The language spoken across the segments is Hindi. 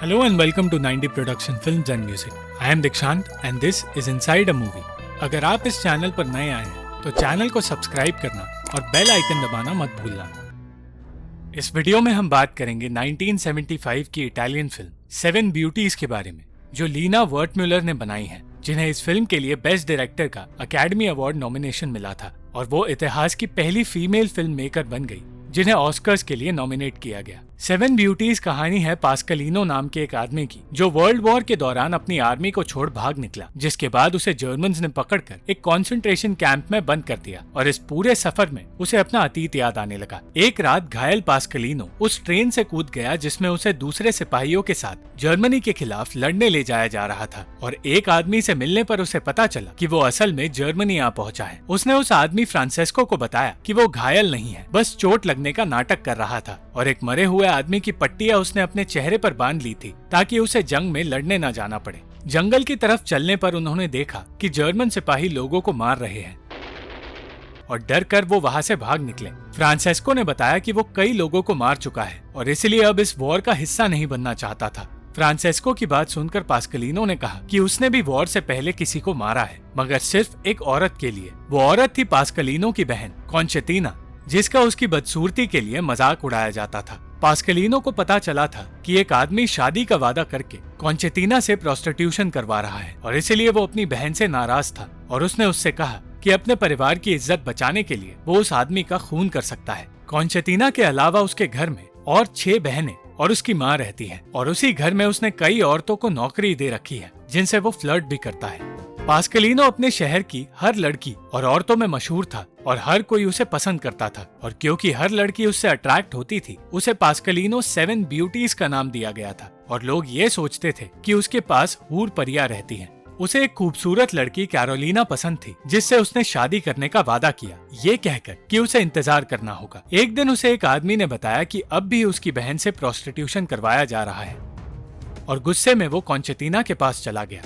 Hello and welcome to 90 Production Films and Music. I am Dikshant and this is Inside a Movie. अगर आप इस चैनल पर नए आए हैं तो चैनल को सब्सक्राइब करना और बेल आइकन दबाना मत भूलना। इस वीडियो में हम बात करेंगे 1975 की इटालियन फिल्म सेवन ब्यूटीज के बारे में, जो लीना वर्टम्यूलर ने बनाई है, जिन्हें इस फिल्म के लिए बेस्ट डायरेक्टर का अकेडमी अवार्ड नॉमिनेशन मिला था और वो इतिहास की पहली फीमेल फिल्म मेकर बन गई जिन्हें ऑस्कर्स के लिए नॉमिनेट किया गया। सेवन ब्यूटीज कहानी है पास्कलिनो नाम के एक आदमी की, जो वर्ल्ड वॉर के दौरान अपनी आर्मी को छोड़ भाग निकला, जिसके बाद उसे जर्मन्स ने पकड़कर एक कंसंट्रेशन कैंप में बंद कर दिया और इस पूरे सफर में उसे अपना अतीत याद आने लगा। एक रात घायल पास्कलिनो उस ट्रेन से कूद गया जिसमें उसे दूसरे सिपाहियों के साथ जर्मनी के खिलाफ लड़ने ले जाया जा रहा था और एक आदमी से मिलने पर उसे पता चला कि वो असल में जर्मनी आ पहुंचा है। उसने उस आदमी फ्रांसेस्को को बताया कि वो घायल नहीं है, बस चोट लगने का नाटक कर रहा था और एक मरे हुए आदमी की पट्टियां उसने अपने चेहरे पर बांध ली थी ताकि उसे जंग में लड़ने न जाना पड़े। जंगल की तरफ चलने पर उन्होंने देखा कि जर्मन सिपाही लोगों को मार रहे हैं और डर कर वो वहां से भाग निकले। फ्रांसेस्को ने बताया कि वो कई लोगों को मार चुका है और इसलिए अब इस वॉर का हिस्सा नहीं बनना चाहता था। फ्रांसेस्को की बात सुनकर पास्कलिनो ने कहा कि उसने भी वॉर से पहले किसी को मारा है, मगर सिर्फ एक औरत के लिए। वो औरत थी पास्कलिनो की बहन कॉन्चेटीना, जिसका उसकी बदसूरती के लिए मजाक उड़ाया जाता था। पास्कलिनो को पता चला था कि एक आदमी शादी का वादा करके कॉन्चेटीना से प्रोस्टिट्यूशन करवा रहा है और इसलिए वो अपनी बहन से नाराज था और उसने उससे कहा कि अपने परिवार की इज्जत बचाने के लिए वो उस आदमी का खून कर सकता है। कॉन्चेटीना के अलावा उसके घर में और 6 बहनें और उसकी माँ रहती है और उसी घर में उसने कई औरतों को नौकरी दे रखी है जिनसे वो फ्लर्ट भी करता है। पास्कलिनो अपने शहर की हर लड़की और औरतों में मशहूर था और हर कोई उसे पसंद करता था और क्योंकि हर लड़की उससे अट्रैक्ट होती थी, उसे पास्कलिनो सेवन ब्यूटीज का नाम दिया गया था और लोग ये सोचते थे कि उसके पास हूर परियां रहती हैं। उसे एक खूबसूरत लड़की कैरोलिना पसंद थी जिससे उसने शादी करने का वादा किया, ये कहकर कि उसे इंतजार करना होगा। एक दिन उसे एक आदमी ने बताया कि अब भी उसकी बहन से प्रोस्टिट्यूशन करवाया जा रहा है और गुस्से में वो कॉन्चेटीना के पास चला गया।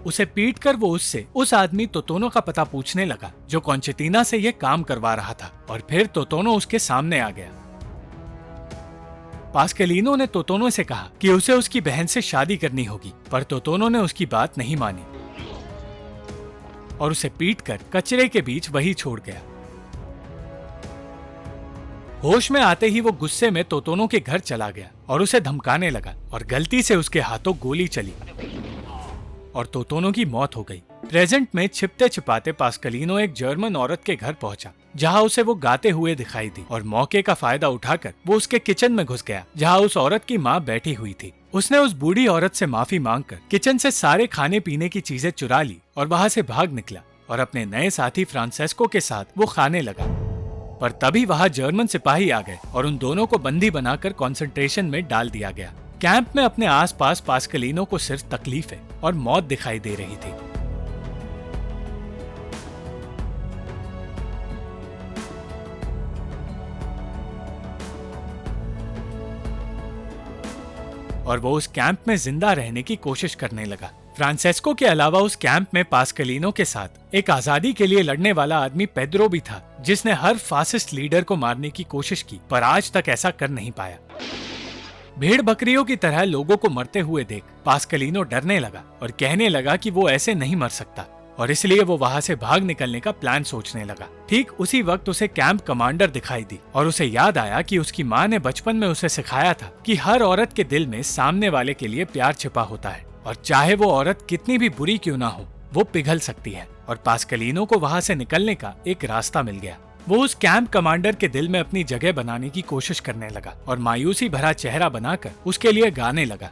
उसे पीटकर वो उससे उस आदमी तोतोनो का पता पूछने लगा जो कॉन्चेटीना से ये काम करवा रहा था और फिर तोतोनो उसके सामने आ गया। पास्कलिनो ने तोतोनो से कहा कि उसे उसकी बहन से शादी करनी होगी, पर तोतोनो ने उसकी बात नहीं मानी और उसे पीटकर कचरे के बीच वही छोड़ गया। होश में आते ही वो गुस्से में तोतोनो के घर चला गया और उसे धमकाने लगा और गलती से उसके हाथों गोली चली और तोतोनो की मौत हो गई। प्रेजेंट में छिपते छिपाते पास्कलिनो एक जर्मन औरत के घर पहुंचा जहां उसे वो गाते हुए दिखाई दी और मौके का फायदा उठाकर वो उसके किचन में घुस गया जहां उस औरत की माँ बैठी हुई थी। उसने उस बूढ़ी औरत से माफी मांगकर किचन से सारे खाने पीने की चीजें चुरा ली और वहां से भाग निकला और अपने नए साथी फ्रांसेस्को के साथ वो खाने लगा। पर तभी वहां जर्मन सिपाही आ गए और उन दोनों को बंदी बनाकर कॉन्सेंट्रेशन में डाल दिया गया। कैंप में अपने आसपास पास्कलिनो को सिर्फ तकलीफें और मौत दिखाई दे रही थी। और वो उस कैंप में जिंदा रहने की कोशिश करने लगा। फ्रांसेस्को के अलावा उस कैंप में पास्कलिनो के साथ एक आजादी के लिए लड़ने वाला आदमी पेड्रो भी था, जिसने हर फासिस्ट लीडर को मारने की कोशिश की पर आज तक ऐसा कर नहीं पाया। भेड़ बकरियों की तरह लोगों को मरते हुए देख पास्कलिनो डरने लगा और कहने लगा कि वो ऐसे नहीं मर सकता और इसलिए वो वहां से भाग निकलने का प्लान सोचने लगा। ठीक उसी वक्त उसे कैंप कमांडर दिखाई दी और उसे याद आया कि उसकी माँ ने बचपन में उसे सिखाया था कि हर औरत के दिल में सामने वाले के लिए प्यार छिपा होता है और चाहे वो औरत कितनी भी बुरी क्यों ना हो, वो पिघल सकती है। और पास्कलिनो को वहां से निकलने का एक रास्ता मिल गया। वो उस कैंप कमांडर के दिल में अपनी जगह बनाने की कोशिश करने लगा और मायूसी भरा चेहरा बनाकर उसके लिए गाने लगा।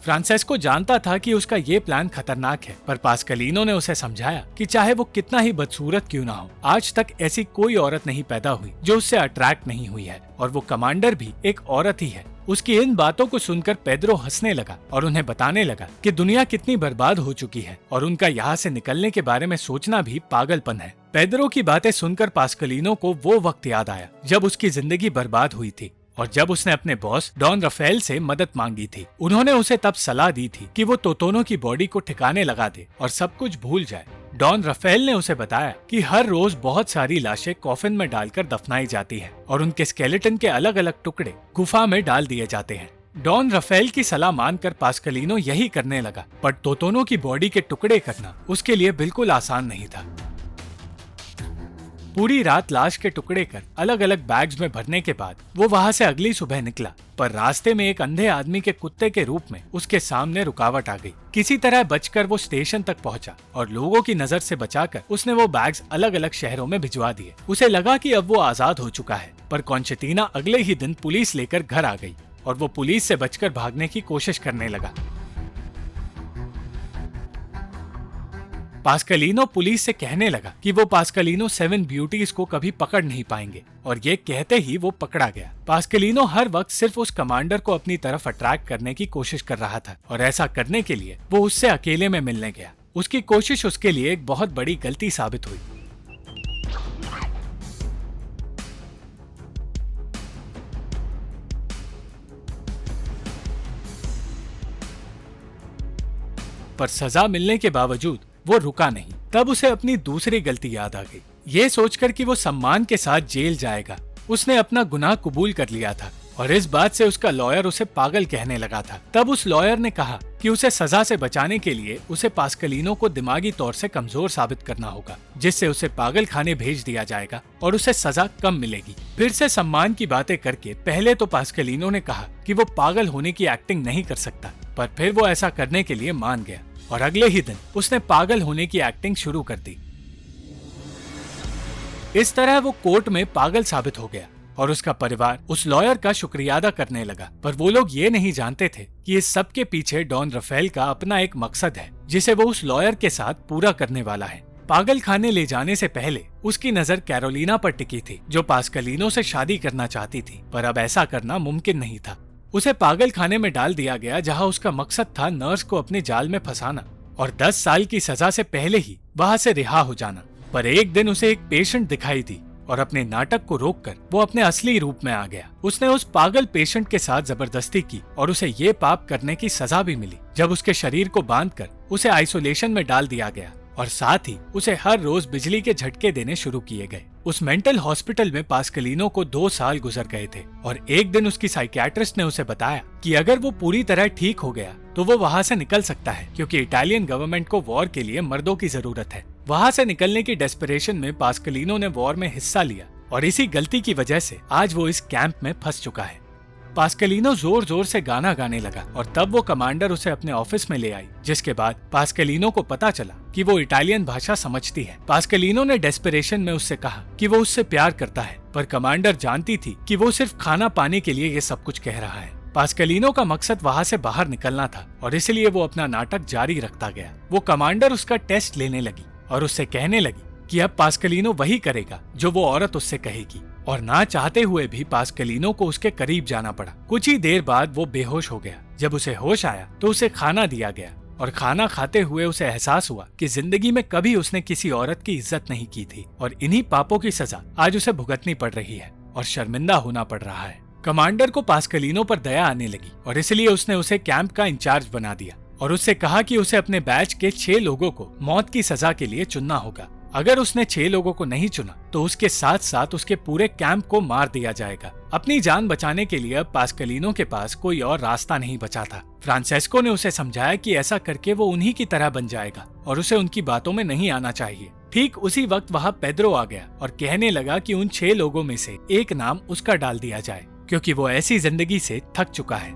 फ्रांसेस्को जानता था कि उसका ये प्लान खतरनाक है, पर पास्कलिनो ने उसे समझाया कि चाहे वो कितना ही बदसूरत क्यों ना हो, आज तक ऐसी कोई औरत नहीं पैदा हुई जो उससे अट्रैक्ट नहीं हुई है और वो कमांडर भी एक औरत ही है। उसकी इन बातों को सुनकर पेड्रो हंसने लगा और उन्हें बताने लगा कि दुनिया कितनी बर्बाद हो चुकी है और उनका यहाँ से निकलने के बारे में सोचना भी पागलपन है। पेड्रो की बातें सुनकर पास्कलिनो को वो वक्त याद आया जब उसकी जिंदगी बर्बाद हुई थी और जब उसने अपने बॉस डॉन राफेल से मदद मांगी थी, उन्होंने उसे तब सलाह दी थी कि वो टोटोनो की बॉडी को ठिकाने लगा दे और सब कुछ भूल जाए। डॉन राफेल ने उसे बताया कि हर रोज बहुत सारी लाशें कॉफिन में डालकर दफनाई जाती हैं और उनके स्केलेटन के अलग अलग टुकड़े गुफा में डाल दिए जाते हैं। डॉन राफेल की सलाह मानकर पास्कलिनो यही करने लगा, पर टोटोनो की बॉडी के टुकड़े करना उसके लिए बिल्कुल आसान नहीं था। पूरी रात लाश के टुकड़े कर अलग अलग बैग्स में भरने के बाद वो वहाँ से अगली सुबह निकला, पर रास्ते में एक अंधे आदमी के कुत्ते के रूप में उसके सामने रुकावट आ गई। किसी तरह बचकर वो स्टेशन तक पहुंचा और लोगों की नजर से बचाकर उसने वो बैग्स अलग अलग शहरों में भिजवा दिए। उसे लगा कि अब वो आजाद हो चुका है, पर कॉन्चेटीना अगले ही दिन पुलिस लेकर घर आ गई और वो पुलिस से बचकर भागने की कोशिश करने लगा। पास्कलिनो पुलिस से कहने लगा कि वो पास्कलिनो 7 ब्यूटीज को कभी पकड़ नहीं पाएंगे, और ये कहते ही वो पकड़ा गया। पास्कलिनो हर वक्त सिर्फ उस कमांडर को अपनी तरफ अट्रैक्ट करने की कोशिश कर रहा था और ऐसा करने के लिए वो उससे अकेले में मिलने गया। उसकी कोशिश उसके लिए एक बहुत बड़ी गलती साबित हुई। पर सजा मिलने के बावजूद वो रुका नहीं। तब उसे अपनी दूसरी गलती याद आ गई। ये सोचकर कि वो सम्मान के साथ जेल जाएगा, उसने अपना गुनाह कबूल कर लिया था और इस बात से उसका लॉयर उसे पागल कहने लगा था। तब उस लॉयर ने कहा कि उसे सजा से बचाने के लिए उसे पास्कलिनो को दिमागी तौर से कमजोर साबित करना होगा, जिससे उसे पागल खाने भेज दिया जाएगा और उसे सजा कम मिलेगी। फिर से सम्मान की बातें करके पहले तो पास्कलिनो ने कहा कि वो पागल होने की एक्टिंग नहीं कर सकता, पर फिर वो ऐसा करने के लिए मान गया और अगले ही दिन उसने पागल होने की एक्टिंग शुरू कर दी। इस तरह वो कोर्ट में पागल साबित हो गया और उसका परिवार उस लॉयर का शुक्रिया अदा करने लगा। पर वो लोग ये नहीं जानते थे कि इस सब के पीछे डॉन राफेल का अपना एक मकसद है, जिसे वो उस लॉयर के साथ पूरा करने वाला है। पागल खाने ले जाने से पहले उसकी नजर कैरोलिना पर टिकी थी, जो पास्कलिनो से शादी करना चाहती थी, पर अब ऐसा करना मुमकिन नहीं था। उसे पागल खाने में डाल दिया गया, जहां उसका मकसद था नर्स को अपने जाल में फंसाना और 10 साल की सजा से पहले ही वहां से रिहा हो जाना। पर एक दिन उसे एक पेशेंट दिखाई दी और अपने नाटक को रोककर वो अपने असली रूप में आ गया। उसने उस पागल पेशेंट के साथ जबरदस्ती की और उसे ये पाप करने की सजा भी मिली, जब उसके शरीर को बांधकर उसे आइसोलेशन में डाल दिया गया और साथ ही उसे हर रोज बिजली के झटके देने शुरू किए गए। उस मेंटल हॉस्पिटल में पास्कलिनो को 2 साल गुजर गए थे और एक दिन उसकी साइकियाट्रिस्ट ने उसे बताया कि अगर वो पूरी तरह ठीक हो गया तो वो वहाँ से निकल सकता है, क्योंकि इटालियन गवर्नमेंट को वॉर के लिए मर्दों की जरूरत है। वहाँ से निकलने की डेस्परेशन में पास्कलिनो ने वॉर में हिस्सा लिया और इसी गलती की वजह से आज वो इस कैंप में फंस चुका है। पास्कलिनो जोर जोर से गाना गाने लगा और तब वो कमांडर उसे अपने ऑफिस में ले आई, जिसके बाद पास्कलिनो को पता चला कि वो इटालियन भाषा समझती है। पास्कलिनो ने डेस्परेशन में उससे कहा कि वो उससे प्यार करता है, पर कमांडर जानती थी कि वो सिर्फ खाना पाने के लिए ये सब कुछ कह रहा है। पास्कलिनो का मकसद वहाँ से बाहर निकलना था और इसलिए वो अपना नाटक जारी रखता गया। वो कमांडर उसका टेस्ट लेने लगी और उससे कहने लगी कि अब पास्कलिनो वही करेगा जो वो औरत उससे कहेगी, और ना चाहते हुए भी पास्कलिनो को उसके करीब जाना पड़ा। कुछ ही देर बाद वो बेहोश हो गया। जब उसे होश आया तो उसे खाना दिया गया और खाना खाते हुए उसे एहसास हुआ कि जिंदगी में कभी उसने किसी औरत की इज्जत नहीं की थी और इन्हीं पापों की सजा आज उसे भुगतनी पड़ रही है और शर्मिंदा होना पड़ रहा है। कमांडर को पास्कलिनो पर दया आने लगी और इसलिए उसने उसे कैंप का इंचार्ज बना दिया और उससे कहा कि उसे अपने बैच के 6 लोगों को मौत की सजा के लिए चुनना होगा। अगर उसने 6 लोगों को नहीं चुना तो उसके साथ साथ उसके पूरे कैंप को मार दिया जाएगा। अपनी जान बचाने के लिए अब पास्कलिनो के पास कोई और रास्ता नहीं बचा था। फ्रांसेस्को ने उसे समझाया कि ऐसा करके वो उन्हीं की तरह बन जाएगा और उसे उनकी बातों में नहीं आना चाहिए। ठीक उसी वक्त वहाँ पेद्रो आ गया और कहने लगा कि उन 6 लोगों में से एक नाम उसका डाल दिया जाए, क्योंकि वो ऐसी जिंदगी से थक चुका है।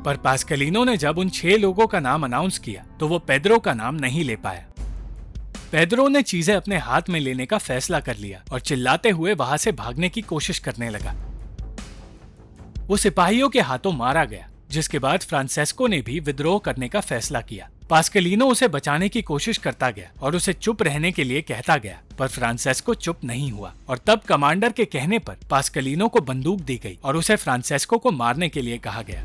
पर पास्कलिनो ने जब उन 6 लोगों का नाम अनाउंस किया तो वो पेद्रो का नाम नहीं ले पाया। पेद्रो ने चीजें अपने हाथ में लेने का फैसला कर लिया और चिल्लाते हुए वहां से भागने की कोशिश करने लगा। वो सिपाहियों के हाथों मारा गया, जिसके बाद फ्रांसेस्को ने भी विद्रोह करने का फैसला किया। पास्कलिनो उसे बचाने की कोशिश करता गया और उसे चुप रहने के लिए कहता गया, पर फ्रांसेस्को चुप नहीं हुआ और तब कमांडर के कहने पर पास्कलिनो को बंदूक दी गई और उसे फ्रांसेस्को को मारने के लिए कहा गया।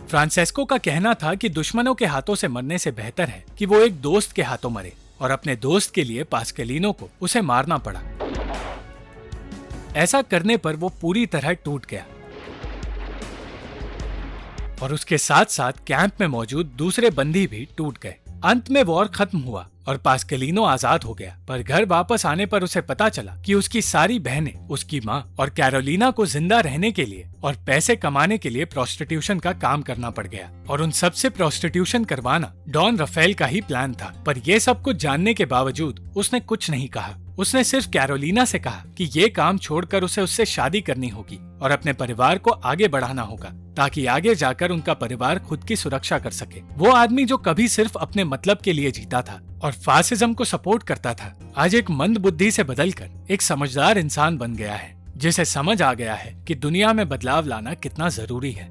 फ्रांसेस्को का कहना था कि दुश्मनों के हाथों से मरने से बेहतर है कि वो एक दोस्त के हाथों मरे, और अपने दोस्त के लिए पास्कलिनो को उसे मारना पड़ा। ऐसा करने पर वो पूरी तरह टूट गया और उसके साथ साथ कैंप में मौजूद दूसरे बंदी भी टूट गए। अंत में वॉर खत्म हुआ और पास्केलिनो आजाद हो गया, पर घर वापस आने पर उसे पता चला कि उसकी सारी बहनें, उसकी माँ और कैरोलिना को जिंदा रहने के लिए और पैसे कमाने के लिए प्रोस्टिट्यूशन का काम करना पड़ गया और उन सबसे प्रोस्टिट्यूशन करवाना डॉन राफेल का ही प्लान था। पर ये सब कुछ जानने के बावजूद उसने कुछ नहीं कहा। उसने सिर्फ कैरोलिना से कहा कि ये काम छोड़कर उसे उससे शादी करनी होगी और अपने परिवार को आगे बढ़ाना होगा ताकि आगे जाकर उनका परिवार खुद की सुरक्षा कर सके। वो आदमी जो कभी सिर्फ अपने मतलब के लिए जीता था और फासिज्म को सपोर्ट करता था, आज एक मंद बुद्धि से बदलकर एक समझदार इंसान बन गया है, जिसे समझ आ गया है कि दुनिया में बदलाव लाना कितना जरूरी है।